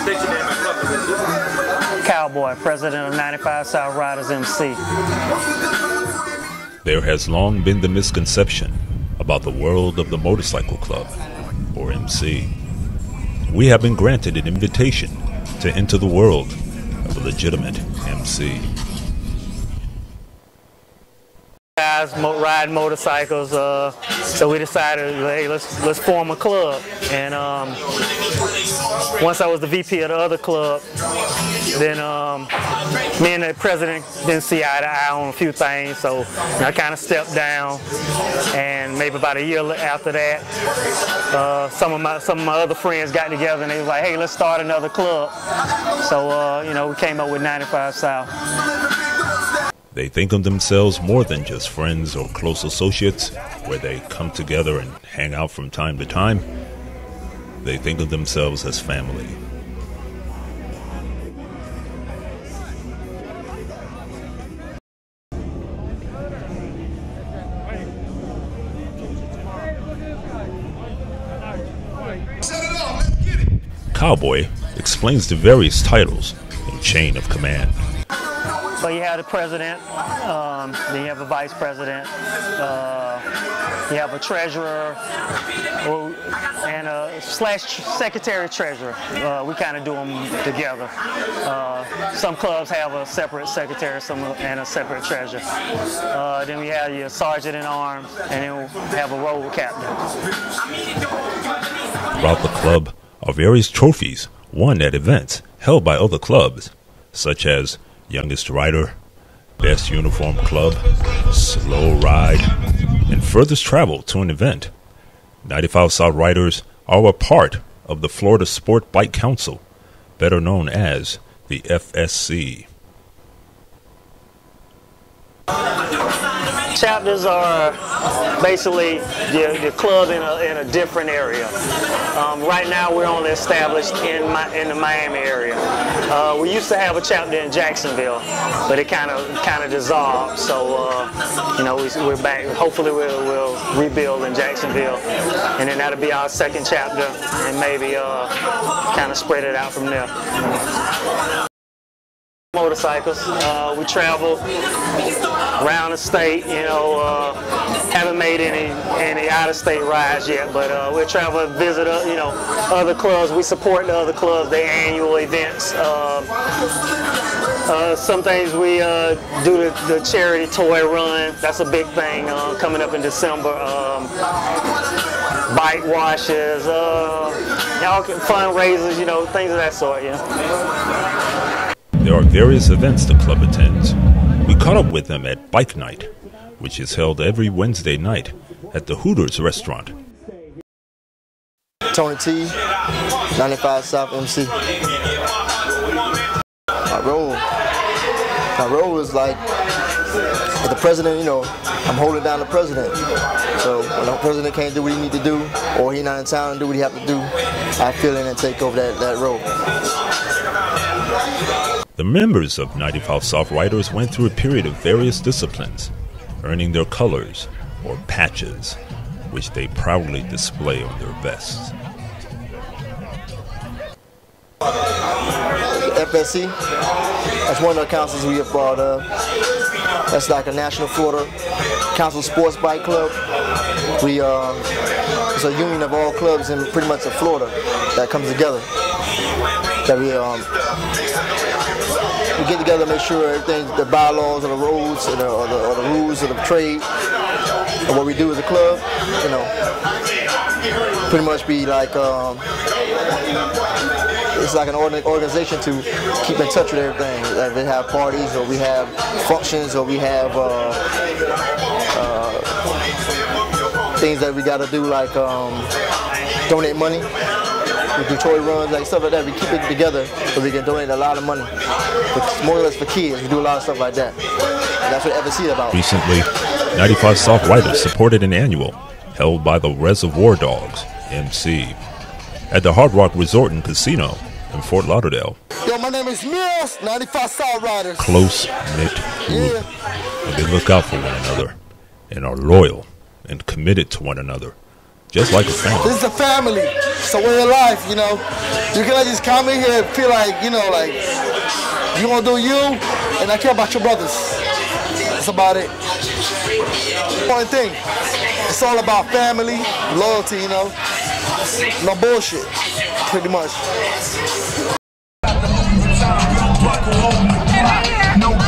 State your name and club. Cowboy, president of 95 South Ryderez MC. There has long been the misconception about the world of the motorcycle club, or MC. We have been granted an invitation to enter the world of a legitimate MC. Guys ride motorcycles, so we decided, hey, let's form a club. And once I was the VP of the other club, then me and the president didn't see eye to eye on a few things, so I kind of stepped down. And maybe about a year after that, some of my other friends got together and they was like, hey, let's start another club. So we came up with 95 South. They think of themselves more than just friends or close associates, where they come together and hang out from time to time. They think of themselves as family. Cowboy explains the various titles and chain of command. So you have the president, then you have a vice president, you have a treasurer, and a secretary treasurer. We kind of do them together. Some clubs have a separate secretary and a separate treasurer. Then we have your sergeant in arms, and then we have a road captain. Throughout the club are various trophies won at events held by other clubs, such as Youngest Rider, Best Uniform Club, Slow Ride, and furthest travel to an event. 95 South Ryderez are a part of the Florida Sport Bike Council, better known as the FSC. Chapters are basically the club in a different area. Right now we're only established in the Miami area. We used to have a chapter in Jacksonville, but it kind of dissolved. So we're back. Hopefully we'll rebuild in Jacksonville, and then that'll be our second chapter, and maybe kind of spread it out from there. Motorcycles. We travel around the state, haven't made any out-of-state rides yet, but we'll travel and visit, other clubs. We support the other clubs, their annual events. Some things we do the charity toy run. That's a big thing coming up in December. Bike washes, fundraisers, things of that sort, There are various events the club attends. We caught up with them at Bike Night, which is held every Wednesday night at the Hooters restaurant. Tony T, 95 South MC. My role is like, as the president, I'm holding down the president. So when the president can't do what he needs to do, or he's not in town and do what he has to do, I fill in and take over that role. The members of 95 South Ryderez went through a period of various disciplines, earning their colors, or patches, which they proudly display on their vests. FSC, that's one of the councils we have brought up. That's like a National Florida Council Sports Bike Club. It's a union of all clubs in pretty much Florida that comes together. That we get together and make sure everything, the bylaws and the roads and or the rules of the trade and what we do as a club, pretty much be like it's like an organization to keep in touch with everything. Like we have parties, or we have functions, or we have things that we got to do, like donate money. We do toy runs, like stuff like that. We keep it together so we can donate a lot of money. It's more or less for kids. We do a lot of stuff like that. And that's what FSC is about. Recently, 95 South Ryderez supported an annual held by the Reservoir Dogs, MC, at the Hard Rock Resort and Casino in Fort Lauderdale. Yo, my name is Mills, 95 South Ryderez. Close-knit group. And they look out for one another and are loyal and committed to one another. just like a family. This is a family. It's a way of life, you know. You cannot just come in here and feel like, you know, like you gonna do you and I care about your brothers. That's about it. One thing, it's all about family, loyalty, you know. No bullshit, pretty much. No